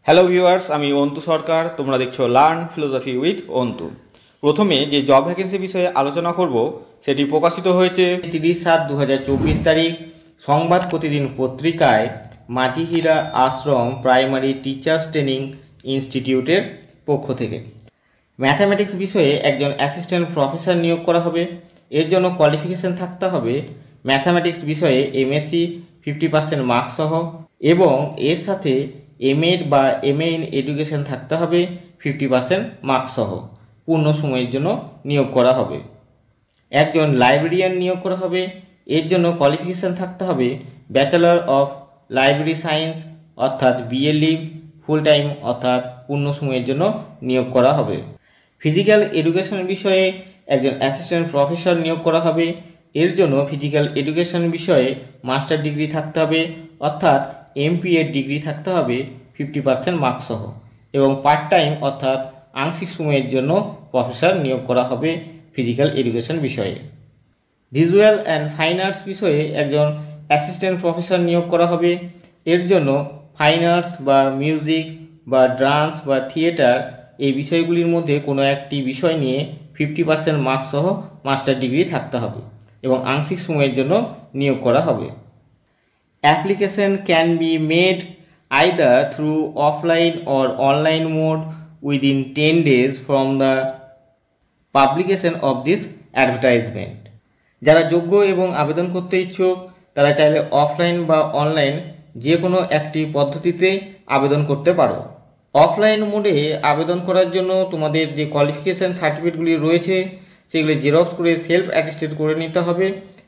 Hello viewers, আমি অন্তু সরকার। তোমরা দেখছো লার্ন ফিলোসফি উইথ অন্তু। প্রথমে যে জব ভ্যাকেন্সি বিষয়ে আলোচনা করব সেটি প্রকাশিত হয়েছে 30/7/2024 তারিখ সংবাদ প্রতিদিন পত্রিকায় মাঝিহিরা আশ্রম প্রাইমারি টিচার্স ট্রেনিং ইনস্টিটিউটের পক্ষ থেকে। ম্যাথামেটিক্স বিষয়ে একজন অ্যাসিস্ট্যান্ট প্রফেসর নিয়োগ করা হবে। এর জন্য কোয়ালিফিকেশন থাকতে হবে ম্যাথামেটিক্স বিষয়ে এমএসসি 50% মার্কস সহ, এবং এর সাথে এমএড বা এমএ ইন এডুকেশন থাকতে হবে 50% মার্কস সহ। পূর্ণ সময়ের জন্য নিয়োগ করা হবে। একজন লাইব্রেরিয়ান নিয়োগ করা হবে। এর জন্য কোয়ালিফিকেশন থাকতে হবে ব্যাচেলর অফ লাইব্রেরি সায়েন্স অর্থাৎ বিএলই, ফুল টাইম অর্থাৎ পূর্ণ সময়ের জন্য নিয়োগ করা হবে। ফিজিক্যাল এডুকেশন বিষয়ে একজন অ্যাসিস্ট্যান্ট প্রফেসর নিয়োগ করা হবে। এর জন্য ফিজিক্যাল এডুকেশন বিষয়ে মাস্টার ডিগ্রি থাকতে হবে অর্থাৎ এমপিএড ডিগ্রি থাকতে হবে 50% মার্কস সহ, এবং পার্ট টাইম অর্থাৎ আংশিক সময়ের জন্য প্রফেসর নিয়োগ করা হবে ফিজিক্যাল এডুকেশন বিষয়ে। ভিজুয়াল অ্যান্ড ফাইন আর্টস বিষয়ে একজন অ্যাসিস্ট্যান্ট প্রফেসর নিয়োগ করা হবে। এর জন্য ফাইন আর্টস বা মিউজিক বা ডান্স বা থিয়েটার এই বিষয়গুলির মধ্যে কোনো একটি বিষয় নিয়ে 50% মার্কস সহ মাস্টার ডিগ্রি থাকতে হবে এবং আংশিক সময়ের জন্য নিয়োগ করা হবে। Application can be made either through offline or online mode within 10 days from the publication of this advertisement. যারা যোগ্য এবং আবেদন করতে ইচ্ছুক তারা চাইলে অফলাইন বা অনলাইন যে কোনো একটি পদ্ধতিতে আবেদন করতে পারো। অফলাইন মোডে আবেদন করার জন্য তোমাদের যে কোয়ালিফিকেশান সার্টিফিকেটগুলি রয়েছে সেগুলি জেরক্স করে সেলফ অ্যাটেস্টেড করে নিতে হবে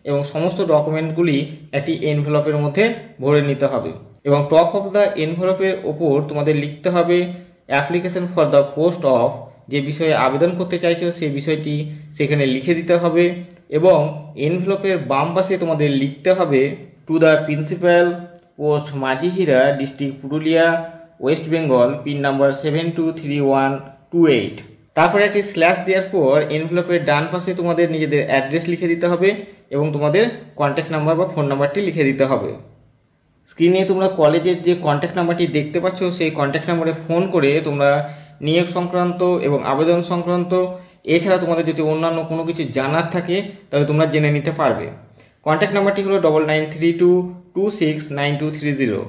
এবং সমস্ত ডকুমেন্টগুলি একটি এনভেলপের মধ্যে ভরে নিতে হবে, এবং টপ অফ দ্য এনভেলপের ওপর তোমাদের লিখতে হবে application for the post of, যে বিষয়ে আবেদন করতে চাইছো সেই বিষয়টি সেখানে লিখে দিতে হবে, এবং এনভেলপের বাম পাশে তোমাদের লিখতে হবে to the principal post Majhihira, district Purulia, West Bengal, pin number 723128। তারপরে একটি স্ল্যাশ দেওয়ার পর এনভেলপের ডান পাশে তোমাদের নিজেদের অ্যাড্রেস লিখে দিতে হবে এবং তোমাদের কন্ট্যাক্ট নাম্বার বা ফোন নাম্বারটি লিখে দিতে হবে। স্ক্রিনে তোমরা কলেজের যে কন্ট্যাক্ট নাম্বারটি দেখতে পাচ্ছ সেই কন্ট্যাক্ট নাম্বারে ফোন করে তোমরা নিয়োগ সংক্রান্ত এবং আবেদন সংক্রান্ত এছাড়া তোমাদের যদি অন্যান্য কোনো কিছু জানার থাকে তাহলে তোমরা জেনে নিতে পারবে। কন্ট্যাক্ট নাম্বারটি হলো 9932269230।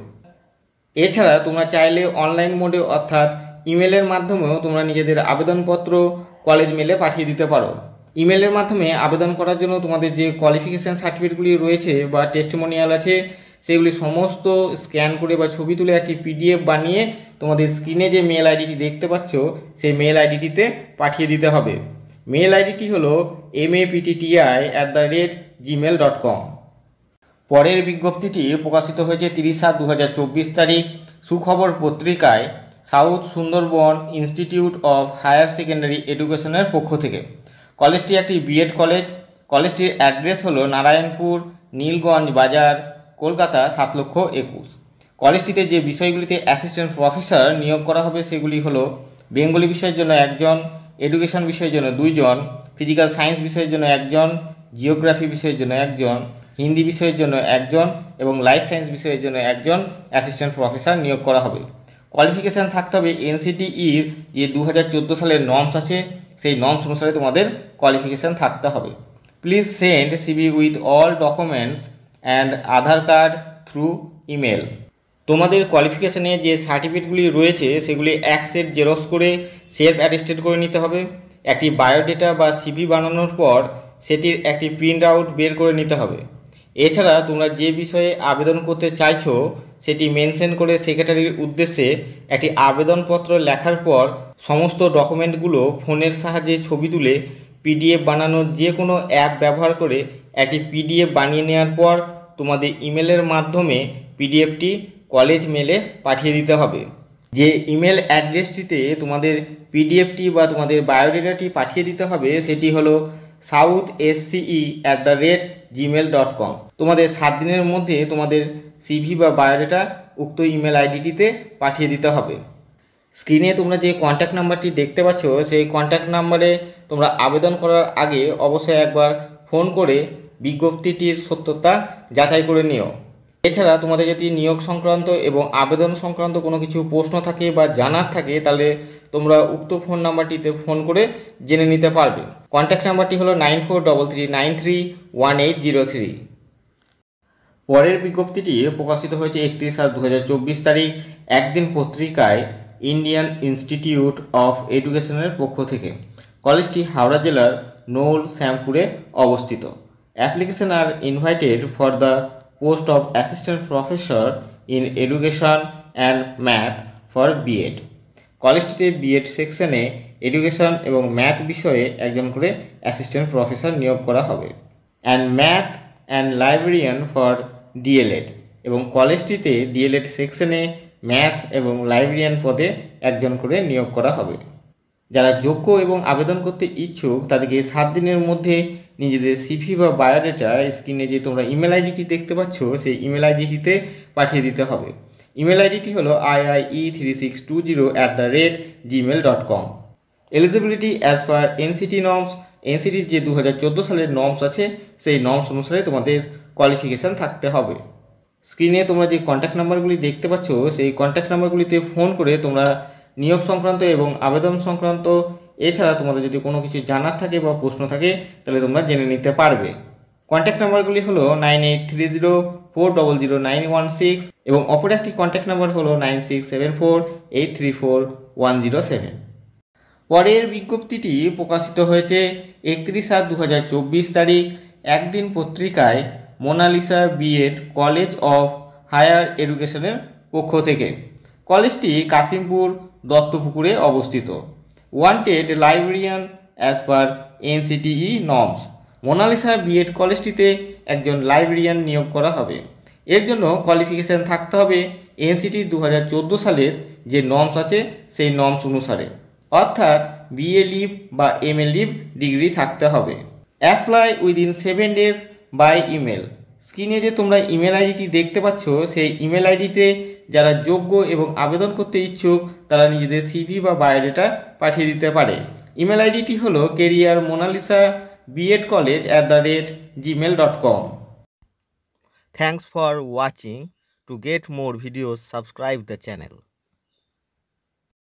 এছাড়া তোমরা চাইলে অনলাইন মোডে অর্থাৎ ইমেলের মাধ্যমেও তোমরা নিজেদের আবেদনপত্র কলেজ মেলে পাঠিয়ে দিতে পারো। ইমেলের মাধ্যমে আবেদন করার জন্য তোমাদের যে কোয়ালিফিকেশান সার্টিফিকেটগুলি রয়েছে বা টেস্টিমোনিয়াল আছে সেগুলি সমস্ত স্ক্যান করে বা ছবি তুলে একটি পিডিএফ বানিয়ে তোমাদের স্ক্রিনে যে মেল আইডিটি দেখতে পাচ্ছ সেই মেল আইডিটিতে পাঠিয়ে দিতে হবে। মেল আইডিটি হলো mapti@gmail.com। পরের বিজ্ঞপ্তিটি প্রকাশিত হয়েছে 30/7/2024 তারিখ সুখবর পত্রিকায় South Sundarban Institute of Higher Secondary এডুকেশনের পক্ষ থেকে। কলেজটি একটি বিএড কলেজ। কলেজটির অ্যাড্রেস হলো নারায়ণপুর, নীলগঞ্জ বাজার, কলকাতা 7,21,000। কলেজটিতে যে বিষয়গুলিতে অ্যাসিস্ট্যান্ট প্রফেসর নিয়োগ করা হবে সেগুলি হলো বেঙ্গলি বিষয়ের জন্য একজন, এডুকেশন বিষয়ের জন্য 2 জন, ফিজিক্যাল সায়েন্স বিষয়ের জন্য একজন, জিওগ্রাফি বিষয়ের জন্য একজন, হিন্দি বিষয়ের জন্য একজন এবং লাইফ সায়েন্স বিষয়ের জন্য একজন অ্যাসিস্ট্যান্ট প্রফেসর নিয়োগ করা হবে। কোয়ালিফিকেশান থাকতে হবে এনসিটিইর যে 2014 সালের নর্মস আছে সেই নর্মস অনুসারে তোমাদের কোয়ালিফিকেশান থাকতে হবে। Please send CV with all documents and Aadhaar card through email. তোমাদের কোয়ালিফিকেশানে যে সার্টিফিকেটগুলি রয়েছে সেগুলি এক সেট জেরক্স করে সেলফ অ্যাটেস্টেড করে নিতে হবে। একটি বায়োডেটা বা সিভি বানানোর পর সেটির একটি প্রিন্ট আউট বের করে নিতে হবে। এছাড়া তোমরা যে বিষয়ে আবেদন করতে চাইছো সেটি মেনশন করে সেক্রেটারির উদ্দেশ্যে একটি আবেদনপত্র লেখার পর সমস্ত ডকুমেন্টগুলো ফোনের সাহায্যে ছবি তুলে পিডিএফ বানানোর যে কোনো অ্যাপ ব্যবহার করে একটি পিডিএফ বানিয়ে নেওয়ার পর তোমাদের ইমেলের মাধ্যমে পিডিএফটি কলেজ মেলে পাঠিয়ে দিতে হবে। যে ইমেল অ্যাড্রেসটিতে তোমাদের পিডিএফটি বা তোমাদের বায়োডেটাটি পাঠিয়ে দিতে হবে সেটি হলো southsce@gmail.com। তোমাদের 7 দিনের মধ্যে তোমাদের সিভি বা বায়োডেটা উক্ত ইমেল আইডিটিতে পাঠিয়ে দিতে হবে। স্ক্রিনে তোমরা যে কন্ট্যাক্ট নাম্বারটি দেখতে পাচ্ছ সেই কন্ট্যাক্ট নাম্বারে তোমরা আবেদন করার আগে অবশ্যই একবার ফোন করে বিজ্ঞপ্তিটির সত্যতা যাচাই করে নিও। এছাড়া তোমাদের যদি নিয়োগ সংক্রান্ত এবং আবেদন সংক্রান্ত কোনো কিছু প্রশ্ন থাকে বা জানার থাকে তাহলে তোমরা উক্ত ফোন নাম্বারটিতে ফোন করে জেনে নিতে পারবে। কন্ট্যাক্ট নাম্বারটি হলো 9433931803। পরের বিজ্ঞপ্তিটি প্রকাশিত হয়েছে 31/7/2024 তারিখ একদিন পত্রিকায় ইন্ডিয়ান ইনস্টিটিউট অফ এডুকেশনের পক্ষ থেকে। কলেজটি হাওড়া জেলার নৌল শ্যামপুরে অবস্থিত। Application are invited for the post of assistant professor in education and math for BEd. কলেজটিতে বিএড সেকশনে এডুকেশন এবং ম্যাথ বিষয়ে একজন করে অ্যাসিস্ট্যান্ট প্রফেসর নিয়োগ করা হবে। And math and librarian for DElEd, এবং কলেজটিতে ডিএলএড সেকশনে ম্যাথ এবং লাইব্রেরিয়ান পদে একজন করে নিয়োগ করা হবে। যারা যোগ্য এবং আবেদন করতে ইচ্ছুক তাদেরকে 7 দিনের মধ্যে নিজেদের সিভি বা বায়োডাটা স্ক্রিনে যে তোমরা ইমেল আইডিটি দেখতে পাচ্ছ সেই ইমেল আইডিটিতে পাঠিয়ে দিতে হবে। ইমেল আইডিটি হলো iie3620@gmail.com। Eligibility as per NCT norms, এনসিটির যে 2014 সালের নর্মস আছে সেই নর্মস অনুসারে তোমাদের কোয়ালিফিকেশান থাকতে হবে। স্ক্রিনে তোমরা যে কন্ট্যাক্ট নাম্বারগুলি দেখতে পাচ্ছ সেই কন্ট্যাক্ট নাম্বারগুলিতে ফোন করে তোমরা নিয়োগ সংক্রান্ত এবং আবেদন সংক্রান্ত এছাড়া তোমাদের যদি কোনো কিছু জানার থাকে বা প্রশ্ন থাকে তাহলে তোমরা জেনে নিতে পারবে। কন্ট্যাক্ট নাম্বারগুলি হলো 9830400916 এবং অপর একটি কন্ট্যাক্ট নাম্বার হলো 9674834107। পরের বিজ্ঞপ্তিটি প্রকাশিত হয়েছে 31/7/2024 তারিখ একদিন পত্রিকায় Monalisa BEd college of higher এডুকেশনের পক্ষ থেকে। কলেজটি কাশিমপুর দত্তপুকুরে অবস্থিত। Wanted librarian as per NCTE norms. Monalisa BEd কলেজটিতে একজন লাইব্রেরিয়ান নিয়োগ করা হবে। এর জন্য কোয়ালিফিকেশান থাকতে হবে এনসিটির 2014 সালের যে নর্মস আছে সেই নর্মস অনুসারে, অর্থাৎ বিএ লিভ বা এমএ লিভ ডিগ্রি থাকতে হবে। Apply within 7 days by email. স্ক্রিনে যে তোমরা ইমেল আইডিটি দেখতে পাচ্ছ সেই ইমেল আইডিতে যারা যোগ্য এবং আবেদন করতে ইচ্ছুক তারা নিজেদের সিভি বা বায়োডাটা পাঠিয়ে দিতে পারে। ইমেল আইডিটি হলো careermonalisabiedcollege@gmail.com। Thanks for watching. To get more videos, subscribe the channel.